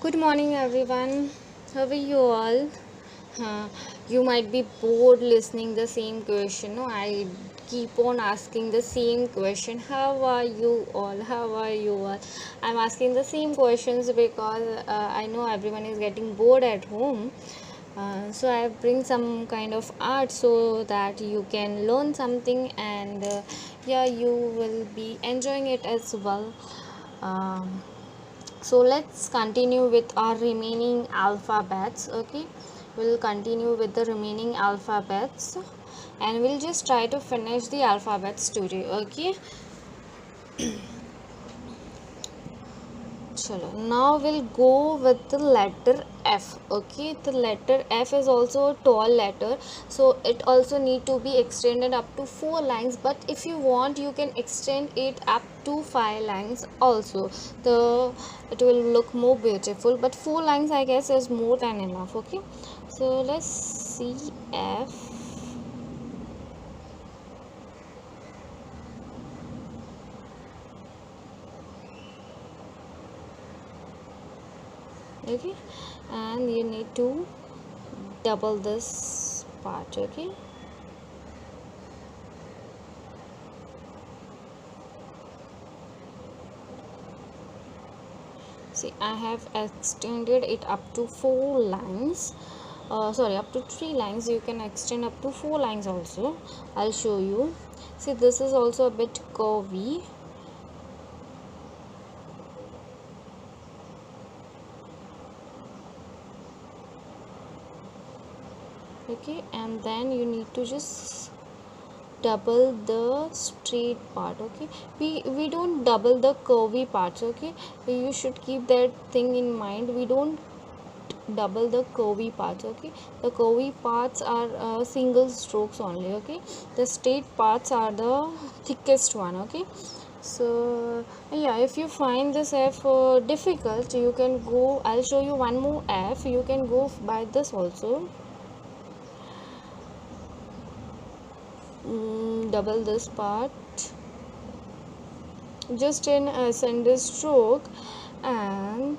Good morning, everyone. How are you all? Huh, you might be bored listening the same question. No, I keep on asking the same question. How are you all? How are you all? I'm asking the same questions because I know everyone is getting bored at home. So I bring some kind of art so that you can learn something and yeah, you will be enjoying it as well. Um, so let's continue with our remaining alphabets. Okay, we'll continue with the remaining alphabets and we'll just try to finish the alphabets today. Okay, chalo. Now we'll go with the letter F. Okay, the letter F is also a tall letter, so it also need to be extended up to 4 lines, but if you want you can extend it up to 5 lines also. The it will look more beautiful, but 4 lines I guess is more than enough. Okay, so let's see F. Okay, and you need to double this part. Okay, see I have extended it up to 4 lines. Sorry, up to 3 lines. You can extend up to 4 lines also. I'll show you. See, this is also a bit curvy. Okay, and then you need to just double the straight part. Okay, we don't double the curvy parts. Okay, you should keep that thing in mind. We don't double the curvy parts. Okay, the curvy parts are single strokes only. Okay, the straight parts are the thickest one. Okay, so yeah, if you find this F difficult, you can go, I'll show you one more F. You can go by this also. Double this part just in a single stroke and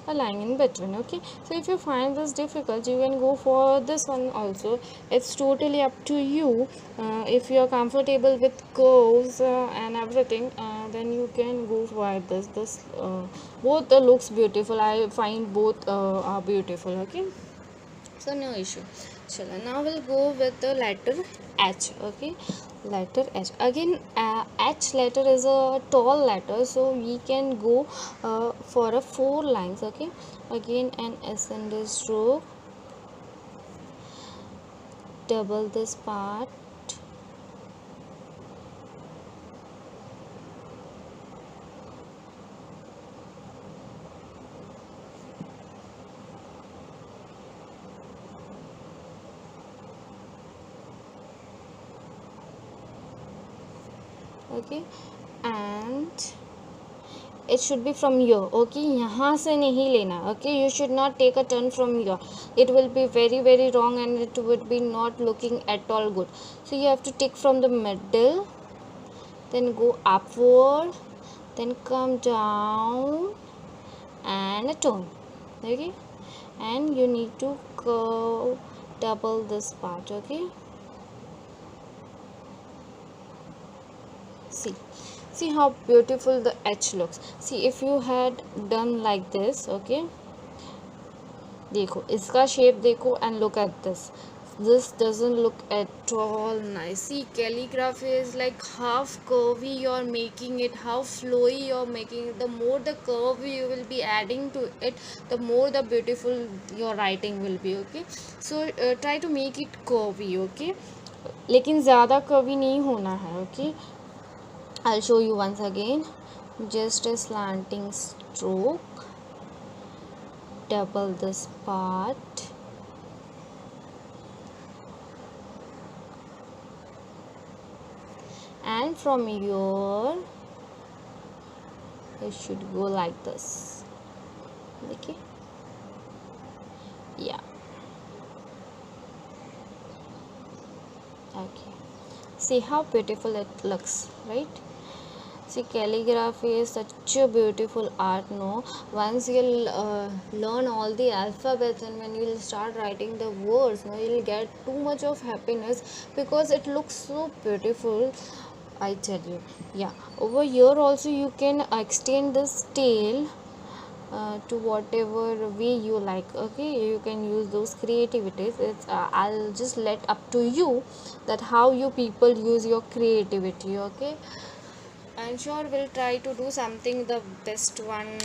a line in between. Okay, so if you find this difficult, you can go for this one also. It's totally up to you. If you are comfortable with curves and everything, then you can go for this. Both looks beautiful. I find both are beautiful. Okay, so no issue. Chalo, now we'll go with the letter H. Okay, letter H again. H letter is a tall letter, so we can go for a 4 lines. Okay, again an ascending stroke, double this part, okay, and it should be from here. Okay, यहाँ से नहीं लेना. Okay, you should not take a turn from here. It will be very wrong and it would be not looking at all good. So you have to take from the middle, then go upward, then come down and a turn. Okay, and you need to go double this part. Okay, see how beautiful the H looks. See, if you had done like this. Okay, देखो इसका shape देखो and look at this doesn't look at all nice. See, calligraphy is like half curvy you're making it, how flowy you're making it. The more the curve you will be adding to it, the more the beautiful your writing will be. Okay, so try to make it curvy. Okay, लेकिन ज़्यादा curvy नहीं होना है. Okay, I'll show you once again. Just a slanting stroke, double this part, and from here it should go like this. Okay, yeah, okay, see how beautiful it looks, right? See, calligraphy is such a beautiful art, no? Once you'll learn all the alphabets, and when you'll start writing the words, no, you'll get too much of happiness because it looks so beautiful, I tell you. Yeah, over here also you can extend this tail to whatever way you like. Okay, you can use those creativities. It's I'll just let up to you that how you people use your creativity. Okay, and sure we'll try to do something, the best one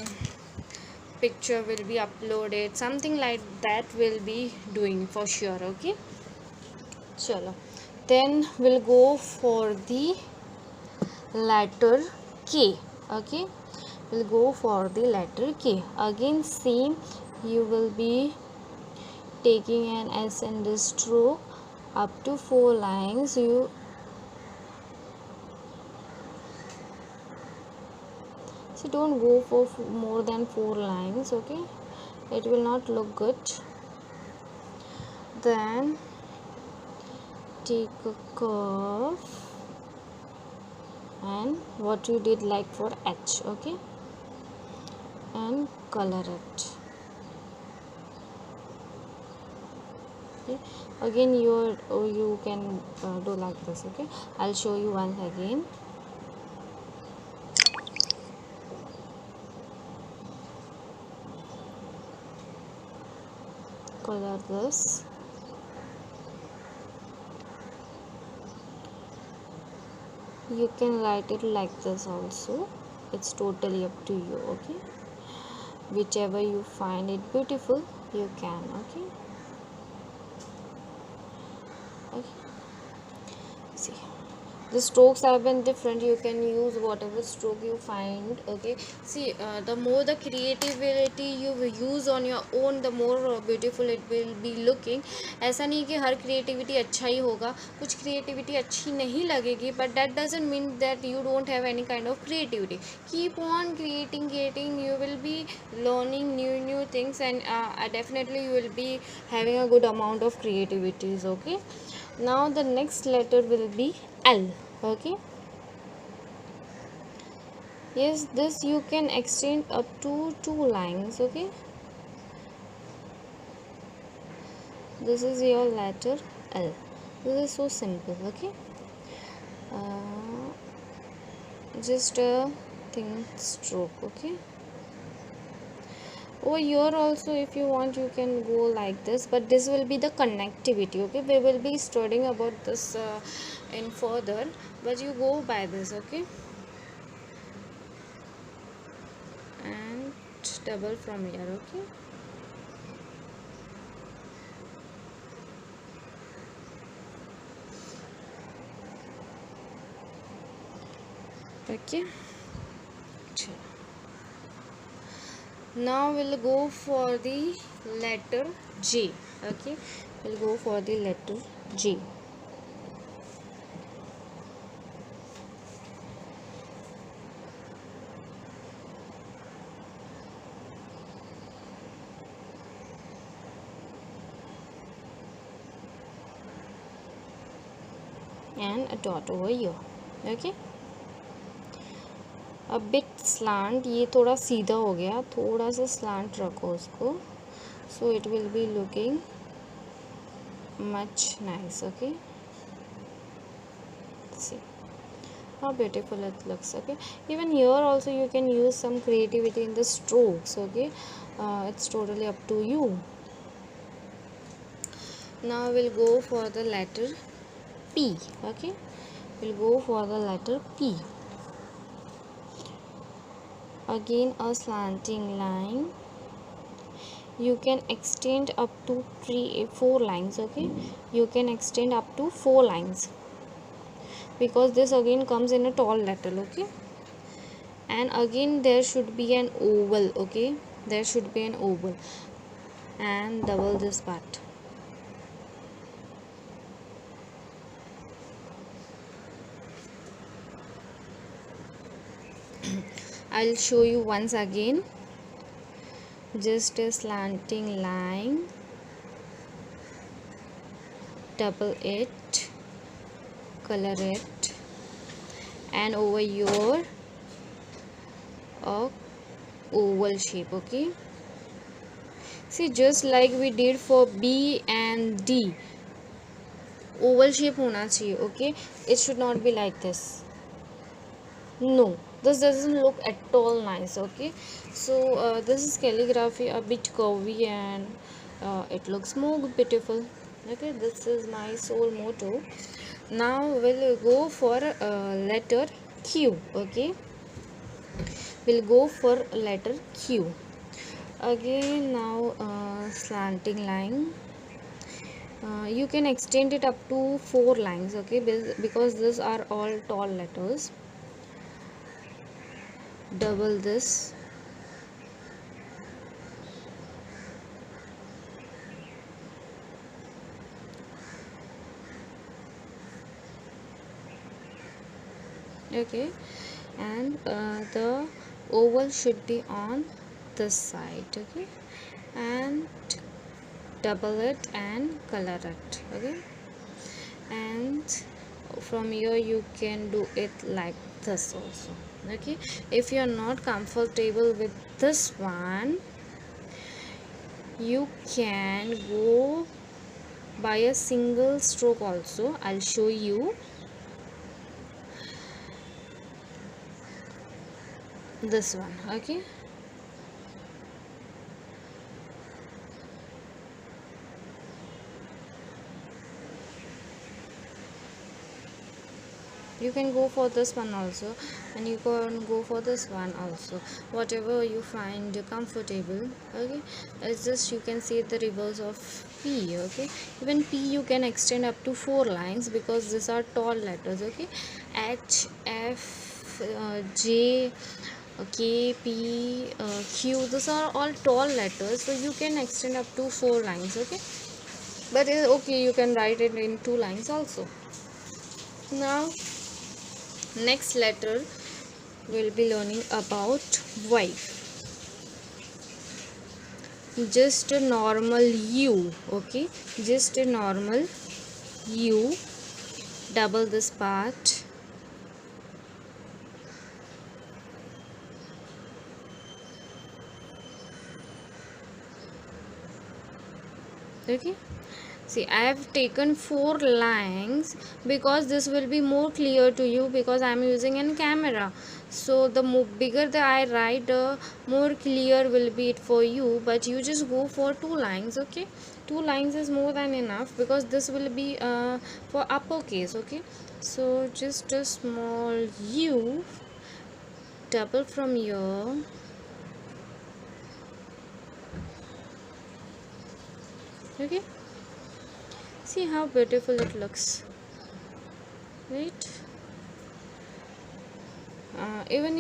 picture will be uploaded, something like that will be doing for sure. Okay, chalo, then we'll go for the letter K. Okay, we'll go for the letter K. Again same, you will be taking an ascending stroke up to 4 lines. You see, don't go for more than 4 lines. Okay, it will not look good. Then take a curve and what you did like for H. Okay, and color it. Okay, again you can do like this. Okay, I'll show you once again. Color this. You can write it like this also, it's totally up to you. Okay, whichever you find it beautiful you can. Okay, see, the strokes have been different, you can use whatever stroke you find. Okay, see, the more the creativity you use on your own, the more beautiful it will be looking. ऐसा नहीं कि हर creativity अच्छा ही होगा, कुछ creativity अच्छी नहीं लगेगी, but that doesn't mean that you don't have any kind of creativity. Keep on creating, you will be learning new things, and definitely you will be having a good amount of creativities. Okay, now the next letter will be L. Okay, yes, this you can extend up to 2 lines. Okay, this is your letter L. This is so simple. Okay, just a thin stroke. Okay, over here also if you want you can go like this, but this will be the connectivity. Okay, we will be studying about this in further, but you go by this. Okay, and double from here. Okay, okay, now we'll go for the letter J. Okay, we'll go for the letter J. And a dot over here. Okay, a bit slant, ये थोड़ा सीधा हो गया, थोड़ा सा slant रखो उसको, so it will be looking much nice. Okay, see how beautiful it looks. Okay, even here also you can use some creativity in the strokes. Okay, it's totally up to you. Now we'll go for the letter P. Okay, we'll go for the letter P. Again a slanting line, you can extend up to 4 lines. Okay, you can extend up to 4 lines because this again comes in a tall letter. Okay, and again there should be an oval. Okay, there should be an oval, and double this part. I'll show you once again. Just a slanting line, double it, color it, and over here a oval shape. Okay, see, just like we did for B and D, oval shape hona chahiye. Okay, it should not be like this. No, this doesn't look at all nice. Okay, so this is calligraphy a bit curvy, and it looks more beautiful. Okay, this is my sole motto. Now we'll go for letter Q. Okay, we'll go for letter Q again. Now slanting line, you can extend it up to 4 lines. Okay, because these are all tall letters. Double this. Okay, and the oval should be on this side. Okay, and double it and color it. Okay, and from here you can do it like this also. Okay, if you are not comfortable with this one, you can go by a single stroke also. I'll show you this one. Okay, you can go for this one also, and you can go for this one also, whatever you find comfortable. Okay, it's just you can see the reverse of P. Okay, even P you can extend up to 4 lines because these are tall letters. Okay, H, F, J, K, P, Q, these are all tall letters, so you can extend up to 4 lines. Okay, but okay, you can write it in 2 lines also. Now next letter we'll be learning about Y. Just a normal U. Okay, just a normal U. Double this part. Okay, see, I have taken 4 lines because this will be more clear to you, because I am using a camera. So the bigger the I write, the more clear will be it for you. But you just go for 2 lines. Okay, 2 lines is more than enough, because this will be for uppercase. Okay, so just a small U, double from here. Okay, see how beautiful it looks, right? Even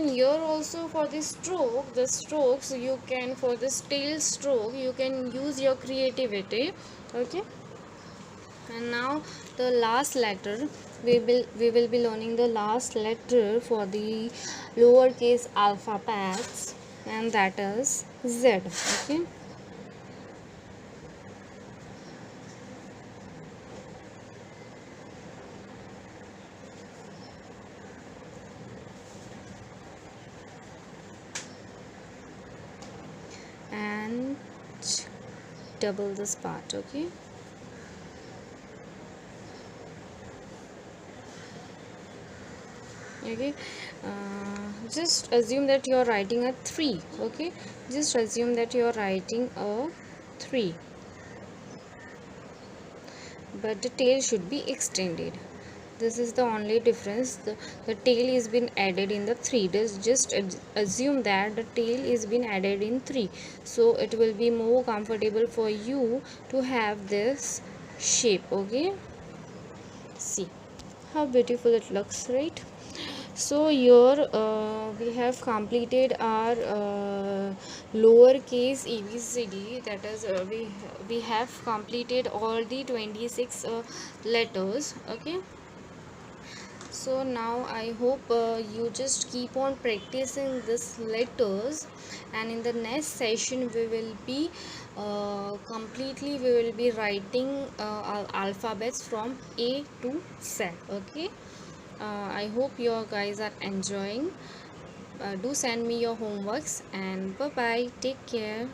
here also, for the strokes you can, for this tail stroke you can use your creativity. Okay, and now the last letter, we will be learning the last letter for the lowercase alphabets, and that is Z. Okay, and double this part. Okay, okay, just assume that you are writing a 3. Okay, just assume that you are writing a 3, but the tail should be extended. This is the only difference. The tail is been added in the 3. Just assume that the tail is been added in 3, so it will be more comfortable for you to have this shape. Okay, see how beautiful it looks, right? So here we have completed our lowercase ABCD. That is, we have completed all the 26 letters. Okay, so now I hope you just keep on practicing these letters, and in the next session we will be we will be writing our alphabets from A to Z. Okay, I hope you guys are enjoying. do send me your homeworks, and bye bye, take care.